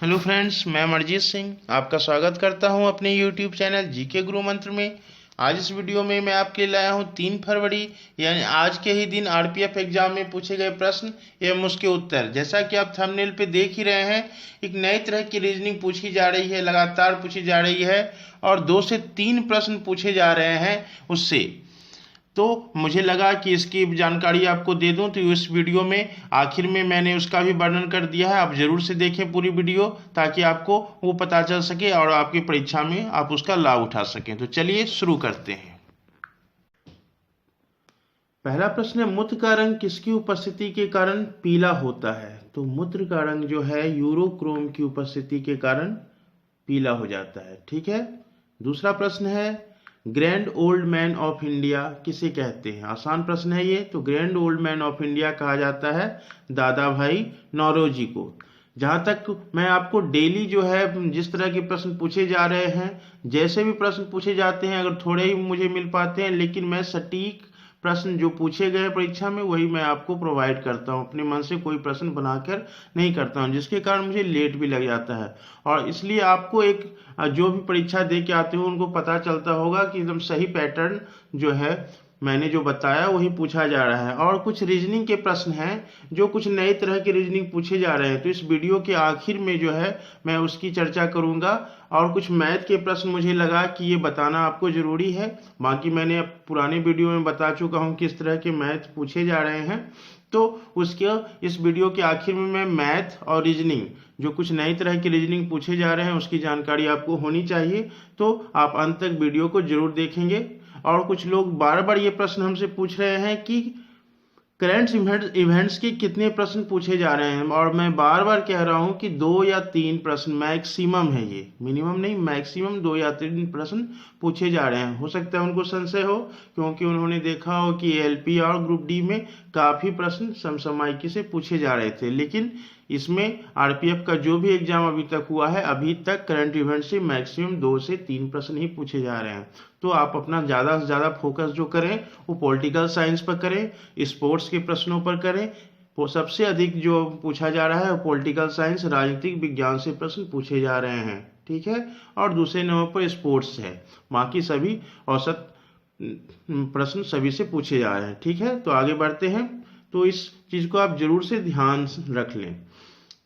Hello friends, मैं अमरजीत सिंह आपका स्वागत करता हूं अपने यूट्यूब चैनल जीके गुरु मंत्र में। आज इस वीडियो में मैं आपके लिए लाया हूं 3 फरवरी यानी आज के ही दिन आरपीएफ एग्जाम में पूछे गए प्रश्न एवं उसके उत्तर। जैसा कि आप थंबनेल पे देख ही रहे हैं, एक नई तरह की रीजनिंग पूछी जा रही है, लगातार पूछी जा रही है और 2 से 3 प्रश्न पूछे जा रहे हैं उससे। तो मुझे लगा कि इसकी जानकारी आपको दे दूं, तो इस वीडियो में आखिर में मैंने उसका भी वर्णन कर दिया है। आप जरूर से देखें पूरी वीडियो ताकि आपको वो पता चल सके और आपकी परीक्षा में आप उसका लाभ उठा सकें। तो चलिए शुरू करते हैं। पहला प्रश्न है, मूत्र का रंग किसकी उपस्थिति के कारण पीला होता है? तो मूत्र का रंग जो है यूरोक्रोम की उपस्थिति के कारण पीला हो जाता है। ठीक है। दूसरा प्रश्न है, grand old man of India किसे कहते हैं? आसान प्रश्न है ये। तो grand old man of India कहा जाता है दादा भाई नौरोजी को। जहाँ तक मैं आपको डेली जो है जिस तरह के प्रश्न पूछे जा रहे हैं, जैसे भी प्रश्न पूछे जाते हैं, अगर थोड़े ही मुझे मिल पाते हैं, लेकिन मैं सटीक प्रश्न जो पूछे गए परीक्षा में वही मैं आपको प्रोवाइड करता हूँ। अपने मन से कोई प्रश्न बनाकर नहीं करता हूँ, जिसके कारण मुझे लेट भी लग जाता है। और इसलिए आपको एक जो भी परीक्षा दे के आते हो उनको पता चलता होगा कि एकदम सही पैटर्न जो है मैंने जो बताया वही पूछा जा रहा है। और कुछ रीजनिंग के प्रश्न हैं जो कुछ नई तरह के रीजनिंग पूछे जा रहे हैं, तो इस वीडियो के आखिर में जो है मैं उसकी चर्चा करूंगा। और कुछ मैथ के प्रश्न मुझे लगा कि ये बताना आपको जरूरी है। बाकी मैंने पुराने वीडियो में बता चुका हूँ किस तरह के मैथ पूछे जा रहे हैं। तो उसके इस वीडियो के आखिर में मैं मैथ और रीजनिंग जो कुछ नई तरह की रीजनिंग पूछे जा रहे हैं उसकी जानकारी आपको होनी चाहिए। तो आप अंत तक वीडियो को जरूर देखेंगे। और कुछ लोग बार बार ये प्रश्न हमसे पूछ रहे हैं कि करंट इवेंट्स के कितने प्रश्न पूछे जा रहे हैं, और मैं बार बार कह रहा हूं कि 2 या 3 प्रश्न मैक्सिमम है, ये मिनिमम नहीं, मैक्सिमम 2 या 3 प्रश्न पूछे जा रहे हैं। हो सकता है उनको संशय हो, क्योंकि उन्होंने देखा हो कि एलपी और ग्रुप डी में काफी प्रश्न समसामयिकी से पूछे जा रहे थे, लेकिन इसमें आरपीएफ का जो भी एग्जाम अभी तक हुआ है, अभी तक करंट इवेंट से मैक्सिमम 2 से 3 प्रश्न ही पूछे जा रहे हैं। तो आप अपना ज़्यादा से ज़्यादा फोकस जो करें वो पॉलिटिकल साइंस पर करें, स्पोर्ट्स के प्रश्नों पर करें। वो सबसे अधिक जो पूछा जा रहा है वो पॉलिटिकल साइंस, राजनीतिक विज्ञान से प्रश्न पूछे जा रहे हैं। ठीक है। और दूसरे नंबर पर स्पोर्ट्स है, बाकी सभी औसत प्रश्न सभी से पूछे जा रहे हैं। ठीक है। तो आगे बढ़ते हैं। तो इस चीज को आप जरूर से ध्यान रख लें।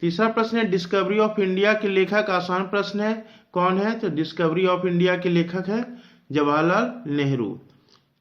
तीसरा प्रश्न है, डिस्कवरी ऑफ इंडिया के लेखक। आसान प्रश्न है, कौन है? तो डिस्कवरी ऑफ इंडिया के लेखक है जवाहरलाल नेहरू।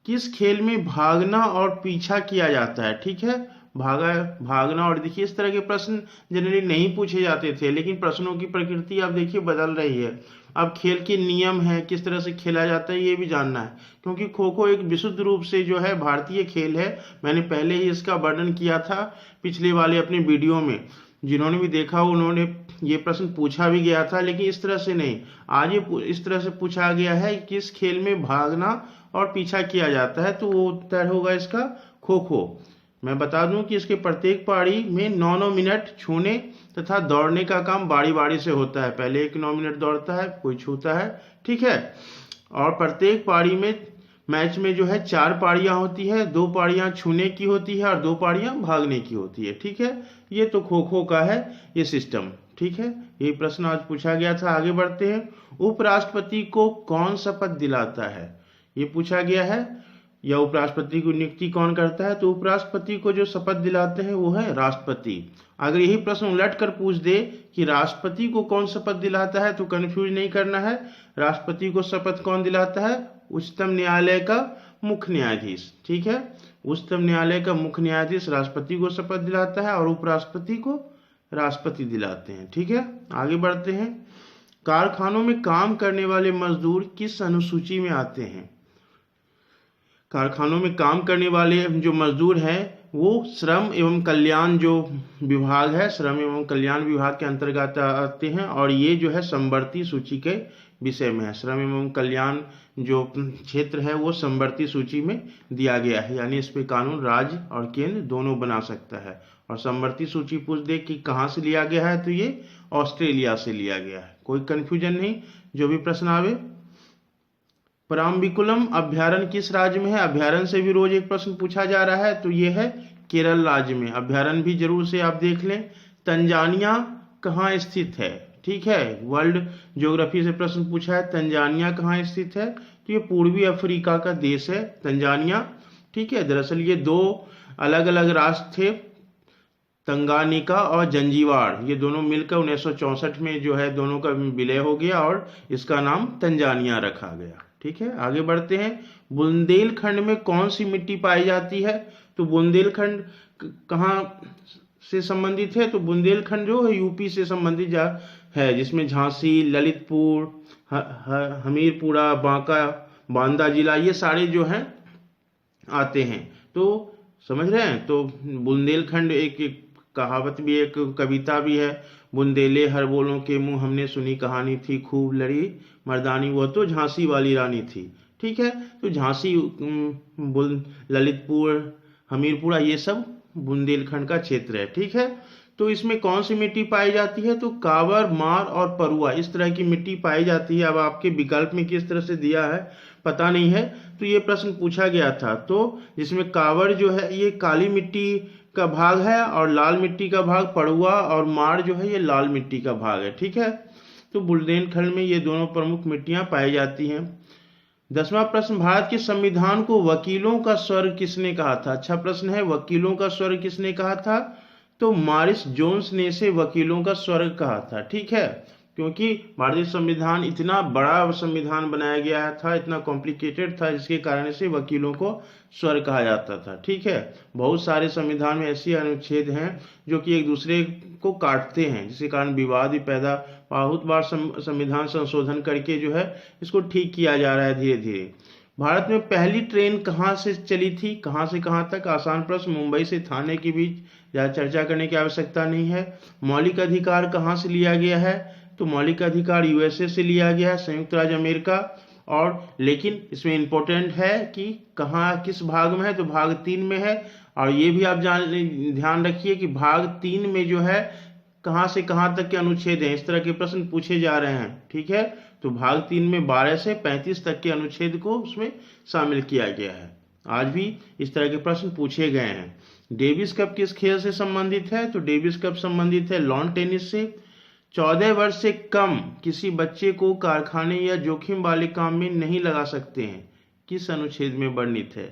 किस खेल में भागना और पीछा किया जाता है? ठीक है। भागना, और देखिए इस तरह के प्रश्न जनरली नहीं पूछे जाते थे, लेकिन प्रश्नों की प्रकृति अब देखिए बदल रही है। अब खेल के नियम है, किस तरह से खेला जाता है ये भी जानना है, क्योंकि खो खो एक विशुद्ध रूप से जो है भारतीय खेल है। मैंने पहले ही इसका वर्णन किया था पिछले वाले अपने वीडियो में। जिन्होंने भी देखा उन्होंने ये प्रश्न पूछा भी गया था, लेकिन इस तरह से नहीं। आज ये इस तरह से पूछा गया है, किस खेल में भागना और पीछा किया जाता है, तो वो उत्तर होगा इसका खो खो। मैं बता दूं कि इसके प्रत्येक पारी में 9-9 मिनट छूने तथा दौड़ने का काम बारी बारी से होता है। पहले एक 9 मिनट दौड़ता है, कोई छूता है। ठीक है। और प्रत्येक पारी में मैच में जो है 4 पारियां होती है, 2 पारियां छूने की होती है और 2 पारियां भागने की होती है। ठीक है। ये तो खो खो का है ये सिस्टम। ठीक है। यही प्रश्न आज पूछा गया था। आगे बढ़ते हैं। उपराष्ट्रपति को कौन शपथ दिलाता है? ये पूछा गया है, या उपराष्ट्रपति की नियुक्ति कौन करता है? तो उपराष्ट्रपति को जो शपथ दिलाते हैं वो है राष्ट्रपति। अगर यही प्रश्न उलट कर पूछ दे कि राष्ट्रपति को कौन शपथ दिलाता है, तो कंफ्यूज नहीं करना है। राष्ट्रपति को शपथ कौन दिलाता है? उच्चतम न्यायालय का मुख्य न्यायाधीश। ठीक है। उच्चतम न्यायालय का मुख्य न्यायाधीश राष्ट्रपति को शपथ दिलाता है और उपराष्ट्रपति को राष्ट्रपति दिलाते हैं। ठीक है। आगे बढ़ते हैं। कारखानों में काम करने वाले मजदूर किस अनुसूची में आते हैं? कारखानों में काम करने वाले जो मजदूर हैं वो श्रम एवं कल्याण जो विभाग है, श्रम एवं कल्याण विभाग के अंतर्गत आते हैं, और ये जो है समवर्ती सूची के विषय में है। श्रम एवं कल्याण जो क्षेत्र है वो समवर्ती सूची में दिया गया है, यानी इस पे कानून राज्य और केंद्र दोनों बना सकता है। और समवर्ती सूची पूछ दे कि कहाँ से लिया गया है, तो ये ऑस्ट्रेलिया से लिया गया है। कोई कंफ्यूजन नहीं, जो भी प्रश्न आवे। पराम्बिकुलम अभ्यारण्य किस राज्य में है? अभ्यारण्य से भी रोज एक प्रश्न पूछा जा रहा है, तो ये है केरल राज्य में। अभ्यारण्य भी जरूर से आप देख लें। तंजानिया कहाँ स्थित है? ठीक है। वर्ल्ड ज्योग्राफी से प्रश्न पूछा है, तंजानिया कहाँ स्थित है? तो ये पूर्वी अफ्रीका का देश है तंजानिया, ठीक है। दरअसल ये दो अलग अलग राष्ट्र थे, तंगानिका और जंजीबार, ये दोनों मिलकर 1964 में जो है दोनों का विलय हो गया और इसका नाम तंजानिया रखा गया, ठीक है। आगे बढ़ते हैं, बुंदेलखंड में कौन सी मिट्टी पाई जाती है? तो बुंदेलखंड कहाँ से संबंधित है? तो बुंदेलखंड जो है यूपी से संबंधित है, जिसमें झांसी, ललितपुर, हमीरपुरा, बांका, बांदा जिला, ये सारे जो हैं आते हैं। तो समझ रहे हैं? तो बुंदेलखंड एक कहावत भी, एक कविता भी है, बुंदेले हर बोलों के मुंह हमने सुनी कहानी थी, खूब लड़ी मर्दानी वो तो झांसी वाली रानी थी, ठीक है। तो झांसी, ललितपुर, हमीरपुरा, ये सब बुंदेलखंड का क्षेत्र है, ठीक है। तो इसमें कौन सी मिट्टी पाई जाती है? तो कावर, मार और परुआ, इस तरह की मिट्टी पाई जाती है। अब आपके विकल्प में किस तरह से दिया है पता नहीं है, तो ये प्रश्न पूछा गया था। तो जिसमें कावर जो है ये काली मिट्टी का भाग है और लाल मिट्टी का भाग पड़ुआ, और मार जो है ये लाल मिट्टी का भाग है, ठीक है। तो बुंदेलखंड में ये दोनों प्रमुख मिट्टियां पाई जाती हैं। 10वां प्रश्न, भारत के संविधान को वकीलों का स्वर्ग किसने कहा था? अच्छा प्रश्न है, वकीलों का स्वर्ग किसने कहा था? तो मॉरिस जोन्स ने इसे वकीलों का स्वर्ग कहा था, ठीक है। क्योंकि भारतीय संविधान इतना बड़ा संविधान बनाया गया था, इतना कॉम्प्लिकेटेड था, जिसके कारण इसे वकीलों को स्वर्ग कहा जाता था, ठीक है। बहुत सारे संविधान में ऐसे अनुच्छेद हैं जो कि एक दूसरे को काटते हैं, जिसके कारण विवाद भी पैदा, बहुत बार संविधान संशोधन करके जो है इसको ठीक किया जा रहा है धीरे धीरे। भारत में पहली ट्रेन कहाँ से चली थी? कहाँ से कहाँ तक? आसान प्रश्न, मुंबई से थाने के बीच, ज़्यादा चर्चा करने की आवश्यकता नहीं है। मौलिक अधिकार कहाँ से लिया गया है? तो मौलिक अधिकार यूएसए से लिया गया है, संयुक्त राज्य अमेरिका। और लेकिन इसमें इंपॉर्टेंट है कि कहाँ, किस भाग में है? तो भाग 3 में है। और ये भी आप ध्यान रखिए कि भाग 3 में जो है कहाँ से कहाँ तक के अनुच्छेद हैं, इस तरह के प्रश्न पूछे जा रहे हैं, ठीक है। तो भाग 3 में 12 से 35 तक के अनुच्छेद को उसमें शामिल किया गया है। आज भी इस तरह के प्रश्न पूछे गए हैं। डेविस कप किस खेल से संबंधित है? तो डेविस कप संबंधित है लॉन टेनिस से। 14 वर्ष से कम किसी बच्चे को कारखाने या जोखिम वाले काम में नहीं लगा सकते हैं, किस अनुच्छेद में वर्णित है?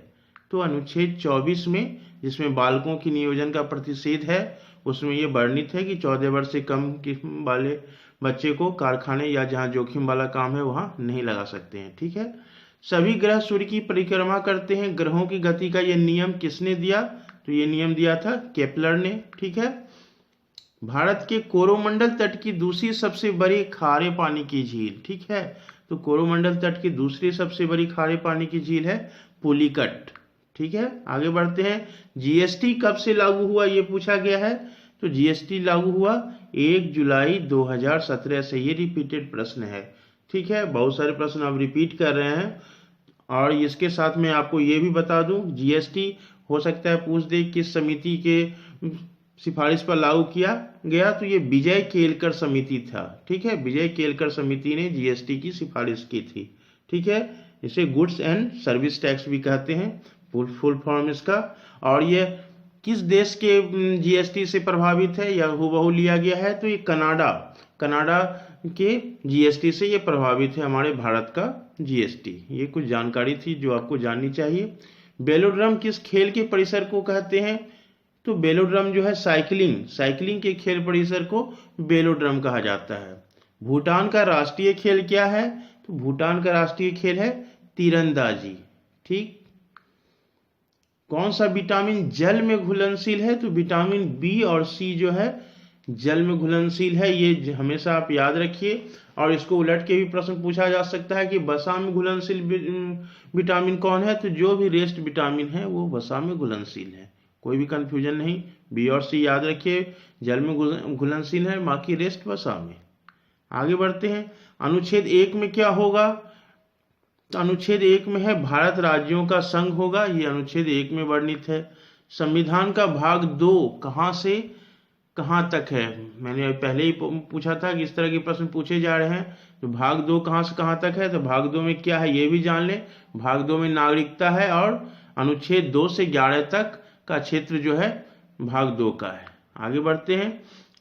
तो अनुच्छेद 24 में, जिसमें बालकों की नियोजन का प्रतिषेध है, उसमें ये वर्णित है कि 14 वर्ष से कम वाले बच्चे को कारखाने या जहां जोखिम वाला काम है वहां नहीं लगा सकते हैं, ठीक है। सभी ग्रह सूर्य की परिक्रमा करते हैं, ग्रहों की गति का यह नियम किसने दिया? तो ये नियम दिया था केपलर ने, ठीक है। भारत के कोरोमंडल तट की दूसरी सबसे बड़ी खारे पानी की झील, ठीक है। तो कोरोमंडल तट की दूसरी सबसे बड़ी खारे पानी की झील है पुलिकट, ठीक है। आगे बढ़ते हैं, जीएसटी कब से लागू हुआ, ये पूछा गया है। तो जीएसटी लागू हुआ 1 जुलाई 2017 से, ये रिपीटेड प्रश्न है, ठीक है। बहुत सारे प्रश्न आप रिपीट कर रहे हैं। और इसके साथ में आपको ये भी बता दूं, जीएसटी हो सकता है पूछ दे किस समिति के सिफारिश पर लागू किया गया, तो ये विजय केलकर समिति था, ठीक है। विजय केलकर समिति ने जीएसटी की सिफारिश की थी, ठीक है। इसे गुड्स एंड सर्विस टैक्स भी कहते हैं, फुल फॉर्म इसका। और ये किस देश के जीएसटी से प्रभावित है या हूबहू लिया गया है? तो ये कनाडा के जीएसटी से ये प्रभावित है, हमारे भारत का जीएसटी। ये कुछ जानकारी थी जो आपको जाननी चाहिए। बेलोड्रम किस खेल के परिसर को कहते हैं? तो बेलोड्रम जो है साइकिलिंग के खेल परिसर को बेलोड्रम कहा जाता है। भूटान का राष्ट्रीय खेल क्या है? तो भूटान का राष्ट्रीय खेल है तीरंदाजी, ठीक। कौन सा विटामिन जल में घुलनशील है? तो विटामिन बी और सी जो है जल में घुलनशील है, ये हमेशा आप याद रखिए। और इसको उलट के भी प्रश्न पूछा जा सकता है कि वसा में घुलनशील विटामिन कौन है? तो जो भी रेस्ट विटामिन है वो वसा में घुलनशील है, कोई भी कंफ्यूजन नहीं। बी और सी याद रखिए, जल में घुलनशील है, बाकी रेस्ट वसा में। आगे बढ़ते हैं, अनुच्छेद 1 में क्या होगा? तो अनुच्छेद 1 में है भारत राज्यों का संघ होगा, ये अनुच्छेद 1 में वर्णित है। संविधान का भाग 2 कहां से कहां तक है? मैंने पहले ही पूछा था कि इस तरह के प्रश्न पूछे जा रहे हैं। तो भाग 2 कहां से कहां तक है? तो भाग 2 में क्या है ये भी जान लें। भाग 2 में नागरिकता है और अनुच्छेद 2 से 11 तक का क्षेत्र जो है भाग 2 का है। आगे बढ़ते हैं,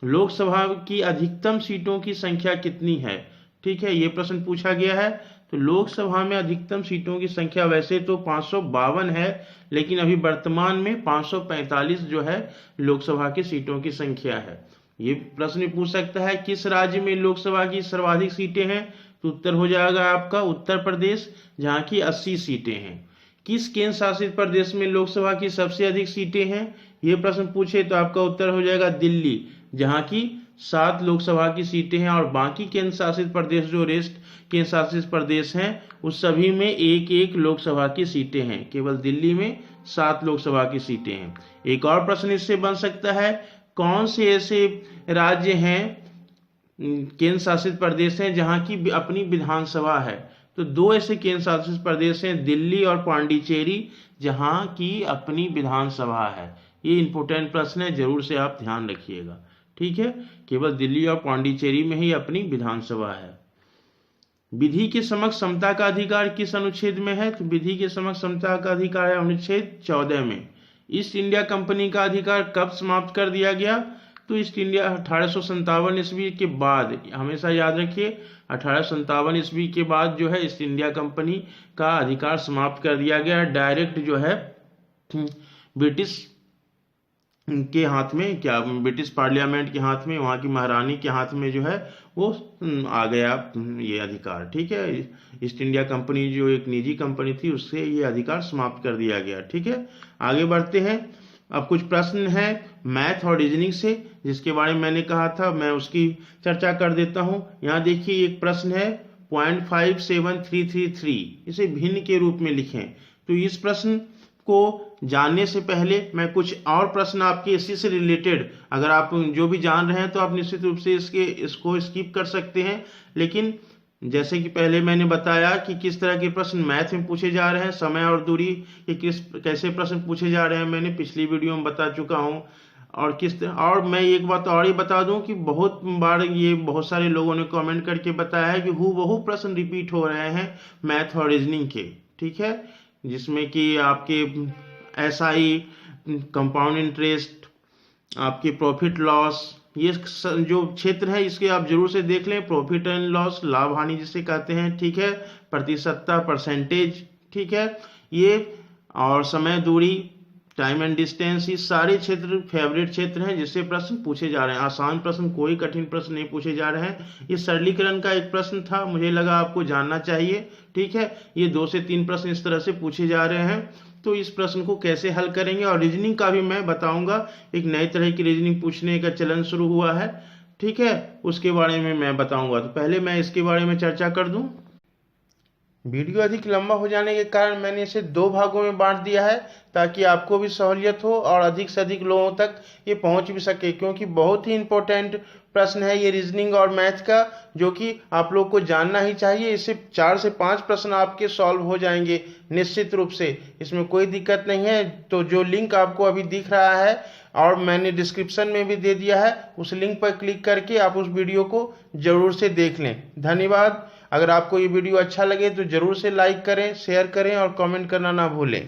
लोकसभा की अधिकतम सीटों की संख्या कितनी है? ठीक है, ये प्रश्न पूछा गया है। तो लोकसभा में अधिकतम सीटों की संख्या वैसे तो 552 है, लेकिन अभी वर्तमान में 545 जो है लोकसभा की सीटों की संख्या है। ये प्रश्न पूछ सकता है किस राज्य में लोकसभा की सर्वाधिक सीटें हैं? तो उत्तर हो जाएगा आपका उत्तर प्रदेश, जहां की 80 सीटें हैं। किस केंद्र शासित प्रदेश में लोकसभा की सबसे अधिक सीटें हैं? ये प्रश्न पूछे तो आपका उत्तर हो जाएगा दिल्ली, जहां की 7 लोकसभा की सीटें हैं, और बाकी केंद्र शासित प्रदेश जो रेस्ट केंद्र शासित प्रदेश हैं उस सभी में एक एक लोकसभा की सीटें हैं। केवल दिल्ली में 7 लोकसभा की सीटें हैं। एक और प्रश्न इससे बन सकता है, कौन से ऐसे राज्य हैं, केंद्र शासित प्रदेश हैं जहां की अपनी विधानसभा है? तो 2 ऐसे केंद्र शासित प्रदेश हैं, दिल्ली और पांडिचेरी, जहां की अपनी विधानसभा है। ये इंपॉर्टेंट प्रश्न है, जरूर से आप ध्यान रखिएगा। ठीक है, केवल दिल्ली और पांडिचेरी में ही अपनी विधानसभा है। विधि के समक्ष समता का अधिकार किस अनुच्छेद में है? तो विधि के समक्ष समता का अधिकार है अनुच्छेद 14 में। ईस्ट इंडिया कंपनी का अधिकार कब समाप्त कर दिया गया? तो ईस्ट इंडिया 1857 ईस्वी के बाद, हमेशा याद रखिए 1857 ईस्वी के बाद जो है ईस्ट इंडिया कंपनी का अधिकार समाप्त कर दिया गया। डायरेक्ट जो है ब्रिटिश के हाथ में, क्या ब्रिटिश पार्लियामेंट के हाथ में, वहाँ की महारानी के हाथ में जो है वो आ गया ये अधिकार। ठीक है, ईस्ट इंडिया कंपनी जो एक निजी कंपनी थी उससे ये अधिकार समाप्त कर दिया गया। ठीक है, आगे बढ़ते हैं। अब कुछ प्रश्न हैं मैथ और रीजनिंग से, जिसके बारे में मैंने कहा था मैं उसकी चर्चा कर देता हूँ। यहाँ देखिए एक प्रश्न है 0.57333, इसे भिन्न के रूप में लिखें। तो इस प्रश्न को जानने से पहले मैं कुछ और प्रश्न आपके इसी से रिलेटेड, अगर आप जो भी जान रहे हैं तो आप निश्चित रूप से इसको स्किप कर सकते हैं। लेकिन जैसे कि पहले मैंने बताया कि किस तरह के प्रश्न मैथ में पूछे जा रहे हैं, समय और दूरी के कैसे प्रश्न पूछे जा रहे हैं, मैंने पिछली वीडियो में बता चुका हूं। और मैं एक बात और ही बता दूं कि बहुत बार ये बहुत सारे लोगों ने कमेंट करके बताया है कि हूबहू प्रश्न रिपीट हो रहे हैं मैथ और रीजनिंग के। ठीक है, जिसमें कि आपके SI, कंपाउंड इंटरेस्ट, आपके प्रॉफिट लॉस, ये जो क्षेत्र है इसके आप जरूर से देख लें। प्रॉफिट एंड लॉस, लाभ हानि जिसे कहते हैं। ठीक है, प्रतिशतता, परसेंटेज। ठीक है, ये और समय, दूरी, टाइम एंड डिस्टेंस, ये सारे क्षेत्र फेवरेट क्षेत्र हैं जिससे प्रश्न पूछे जा रहे हैं। आसान प्रश्न, कोई कठिन प्रश्न नहीं पूछे जा रहे हैं। ये सरलीकरण का एक प्रश्न था, मुझे लगा आपको जानना चाहिए। ठीक है, ये 2 से 3 प्रश्न इस तरह से पूछे जा रहे हैं। तो इस प्रश्न को कैसे हल करेंगे, और रीजनिंग का भी मैं बताऊंगा। एक नए तरह की रीजनिंग पूछने का चलन शुरू हुआ है। ठीक है, उसके बारे में मैं बताऊंगा। तो पहले मैं इसके बारे में चर्चा कर दूं। वीडियो अधिक लंबा हो जाने के कारण मैंने इसे 2 भागों में बांट दिया है, ताकि आपको भी सहूलियत हो और अधिक से अधिक लोगों तक ये पहुंच भी सके, क्योंकि बहुत ही इंपॉर्टेंट प्रश्न है ये रीजनिंग और मैथ का, जो कि आप लोग को जानना ही चाहिए। इससे 4 से 5 प्रश्न आपके सॉल्व हो जाएंगे निश्चित रूप से, इसमें कोई दिक्कत नहीं है। तो जो लिंक आपको अभी दिख रहा है और मैंने डिस्क्रिप्शन में भी दे दिया है, उस लिंक पर क्लिक करके आप उस वीडियो को जरूर से देख लें। धन्यवाद। अगर आपको ये वीडियो अच्छा लगे तो जरूर से लाइक करें, शेयर करें और कमेंट करना ना भूलें।